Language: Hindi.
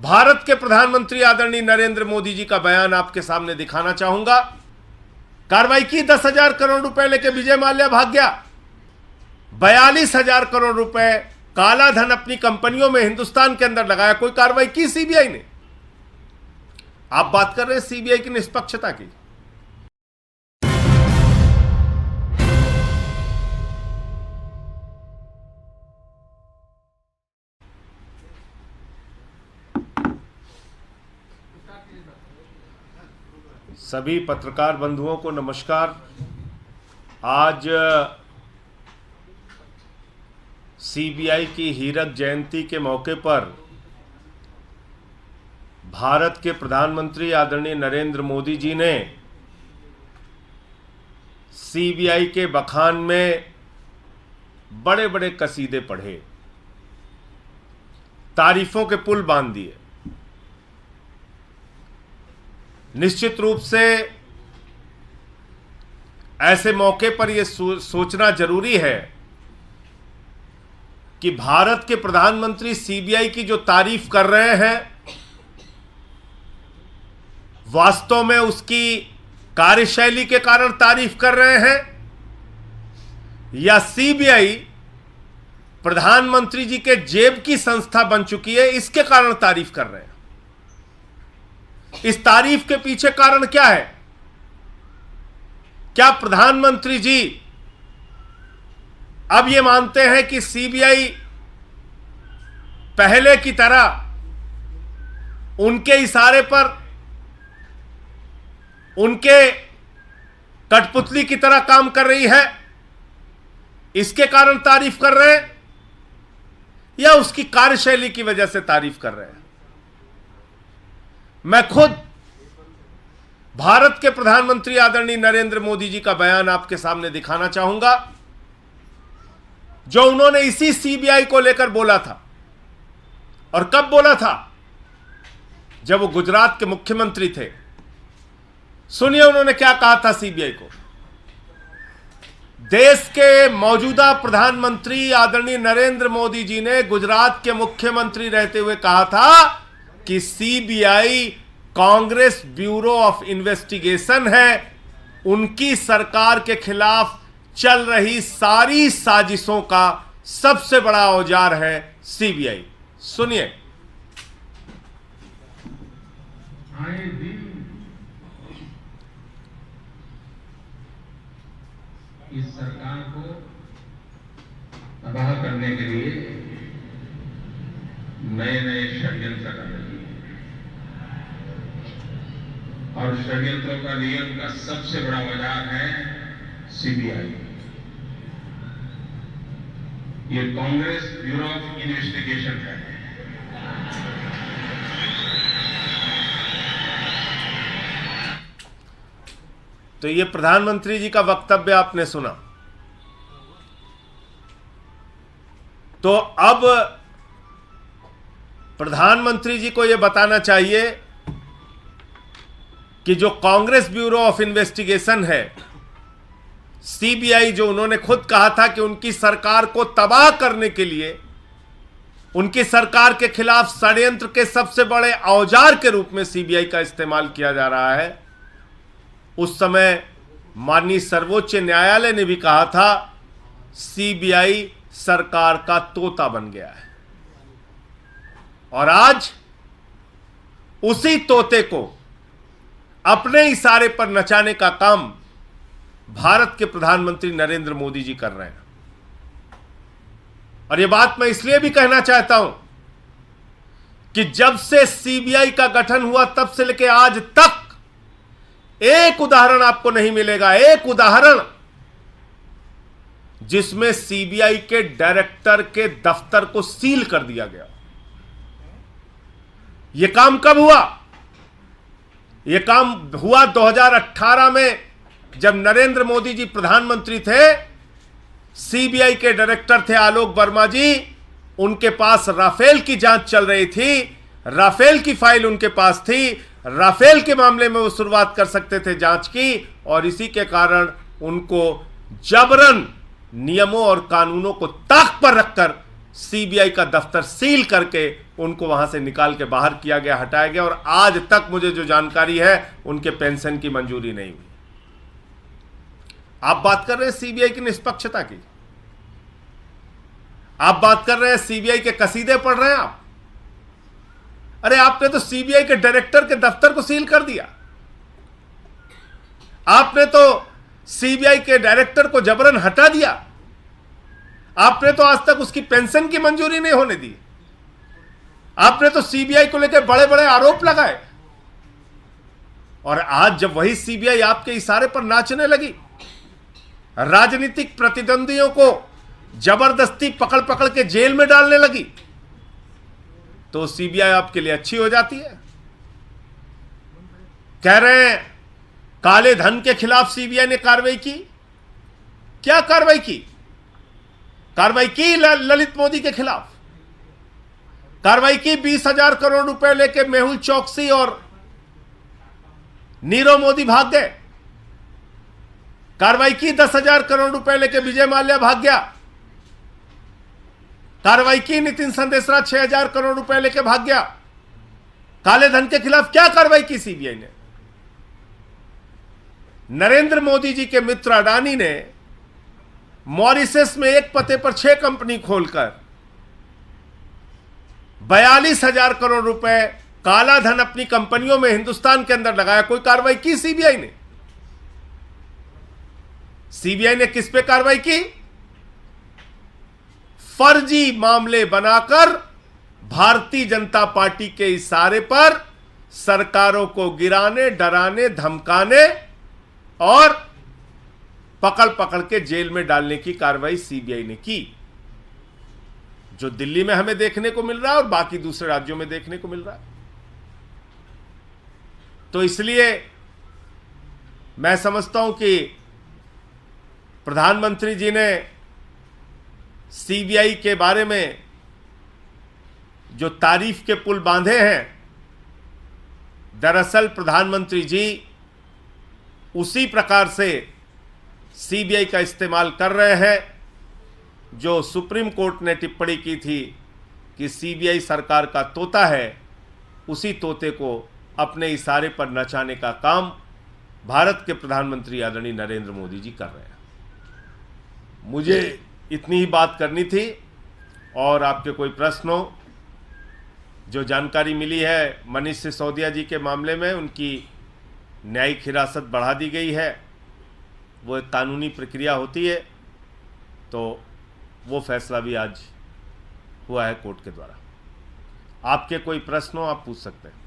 भारत के प्रधानमंत्री आदरणीय नरेंद्र मोदी जी का बयान आपके सामने दिखाना चाहूंगा। कार्रवाई की, 10,000 करोड़ रुपए लेके विजय माल्या भाग गया। 42,000 करोड़ रुपए काला धन अपनी कंपनियों में हिंदुस्तान के अंदर लगाया। कोई कार्रवाई की सीबीआई ने? आप बात कर रहे हैं सीबीआई की निष्पक्षता की। सभी पत्रकार बंधुओं को नमस्कार। आज सीबीआई की हीरक जयंती के मौके पर भारत के प्रधानमंत्री आदरणीय नरेंद्र मोदी जी ने सीबीआई के बखान में बड़े बड़े कसीदे पढ़े, तारीफों के पुल बांध दिए। निश्चित रूप से ऐसे मौके पर यह सोचना जरूरी है कि भारत के प्रधानमंत्री सीबीआई की जो तारीफ कर रहे हैं, वास्तव में उसकी कार्यशैली के कारण तारीफ कर रहे हैं या सीबीआई प्रधानमंत्री जी के जेब की संस्था बन चुकी है, इसके कारण तारीफ कर रहे हैं। इस तारीफ के पीछे कारण क्या है? क्या प्रधानमंत्री जी अब यह मानते हैं कि सीबीआई पहले की तरह उनके इशारे पर, उनके कठपुतली की तरह काम कर रही है, इसके कारण तारीफ कर रहे हैं, या उसकी कार्यशैली की वजह से तारीफ कर रहे हैं? मैं खुद भारत के प्रधानमंत्री आदरणीय नरेंद्र मोदी जी का बयान आपके सामने दिखाना चाहूंगा, जो उन्होंने इसी सीबीआई को लेकर बोला था। और कब बोला था? जब वो गुजरात के मुख्यमंत्री थे। सुनिए उन्होंने क्या कहा था सीबीआई को। देश के मौजूदा प्रधानमंत्री आदरणीय नरेंद्र मोदी जी ने गुजरात के मुख्यमंत्री रहते हुए कहा था कि CBI Congress bureau of investigation है, उनकी सरकार के खिलाफ चल रही सारी साजिशों का सबसे बड़ा औजार है सीबीआई। सुनिए। आए दिन इस सरकार को तबाह करने के लिए नए नए षड्यंत्र कर रही है, और षड्यंत्रों का नियम का सबसे बड़ा बाजार है सीबीआई। ये कांग्रेस ब्यूरो ऑफ इन्वेस्टिगेशन है। तो ये प्रधानमंत्री जी का वक्तव्य आपने सुना। तो अब प्रधानमंत्री जी को यह बताना चाहिए कि जो कांग्रेस ब्यूरो ऑफ इन्वेस्टिगेशन है, सीबीआई, जो उन्होंने खुद कहा था कि उनकी सरकार को तबाह करने के लिए, उनकी सरकार के खिलाफ षड्यंत्र के सबसे बड़े औजार के रूप में सीबीआई का इस्तेमाल किया जा रहा है, उस समय माननीय सर्वोच्च न्यायालय ने भी कहा था सीबीआई सरकार का तोता बन गया है। और आज उसी तोते को अपने इशारे पर नचाने का काम भारत के प्रधानमंत्री नरेंद्र मोदी जी कर रहे हैं। और यह बात मैं इसलिए भी कहना चाहता हूं कि जब से सीबीआई का गठन हुआ तब से लेकर आज तक एक उदाहरण आपको नहीं मिलेगा, एक उदाहरण जिसमें सीबीआई के डायरेक्टर के दफ्तर को सील कर दिया गया। यह काम कब हुआ? यह काम हुआ 2018 में, जब नरेंद्र मोदी जी प्रधानमंत्री थे। सीबीआई के डायरेक्टर थे आलोक वर्मा जी, उनके पास राफेल की जांच चल रही थी, राफेल की फाइल उनके पास थी, राफेल के मामले में वो शुरुआत कर सकते थे जांच की, और इसी के कारण उनको जबरन नियमों और कानूनों को ताक पर रखकर सीबीआई का दफ्तर सील करके उनको वहां से निकाल के बाहर किया गया, हटाया गया, और आज तक मुझे जो जानकारी है उनके पेंशन की मंजूरी नहीं हुई। आप बात कर रहे हैं सीबीआई की निष्पक्षता की, आप बात कर रहे हैं सीबीआई के कसीदे पढ़ रहे हैं आप। अरे आपने तो सीबीआई के डायरेक्टर के दफ्तर को सील कर दिया, आपने तो सीबीआई के डायरेक्टर को जबरन हटा दिया, आपने तो आज तक उसकी पेंशन की मंजूरी नहीं होने दी, आपने तो सीबीआई को लेकर बड़े बड़े आरोप लगाए, और आज जब वही सीबीआई आपके इशारे पर नाचने लगी, राजनीतिक प्रतिद्वंदियों को जबरदस्ती पकड़ पकड़ के जेल में डालने लगी, तो सीबीआई आपके लिए अच्छी हो जाती है। कह रहे हैं काले धन के खिलाफ सीबीआई ने कार्रवाई की। क्या कार्रवाई की? कार्रवाई की ललित मोदी के खिलाफ, कार्रवाई की 20,000 करोड़ रुपए लेके मेहुल चौकसी और नीरव मोदी भाग गए, कार्रवाई की 10,000 करोड़ रुपए लेके विजय माल्या भाग गया, कार्रवाई की नितिन संदेशरा 6,000 करोड़ रुपए लेके भाग गया। काले धन के खिलाफ क्या कार्रवाई की सीबीआई ने? नरेंद्र मोदी जी के मित्र अडानी ने मॉरिशस में एक पते पर 6 कंपनी खोलकर 42,000 करोड़ रुपए काला धन अपनी कंपनियों में हिंदुस्तान के अंदर लगाया। कोई कार्रवाई की सीबीआई ने? सीबीआई ने किस पे कार्रवाई की? फर्जी मामले बनाकर भारतीय जनता पार्टी के इशारे पर सरकारों को गिराने, डराने, धमकाने और पकड़ पकड़ के जेल में डालने की कार्रवाई सीबीआई ने की, जो दिल्ली में हमें देखने को मिल रहा है और बाकी दूसरे राज्यों में देखने को मिल रहा है। तो इसलिए मैं समझता हूं कि प्रधानमंत्री जी ने सीबीआई के बारे में जो तारीफ के पुल बांधे हैं, दरअसल प्रधानमंत्री जी उसी प्रकार से सीबीआई का इस्तेमाल कर रहे हैं जो सुप्रीम कोर्ट ने टिप्पणी की थी कि सीबीआई सरकार का तोता है। उसी तोते को अपने इशारे पर नचाने का काम भारत के प्रधानमंत्री आदरणीय नरेंद्र मोदी जी कर रहे हैं। मुझे इतनी ही बात करनी थी, और आपके कोई प्रश्न हो, जो जानकारी मिली है मनीष सिसोदिया जी के मामले में उनकी न्यायिक हिरासत बढ़ा दी गई है, वो एक कानूनी प्रक्रिया होती है, तो वो फैसला भी आज हुआ है कोर्ट के द्वारा। आपके कोई प्रश्न हो आप पूछ सकते हैं।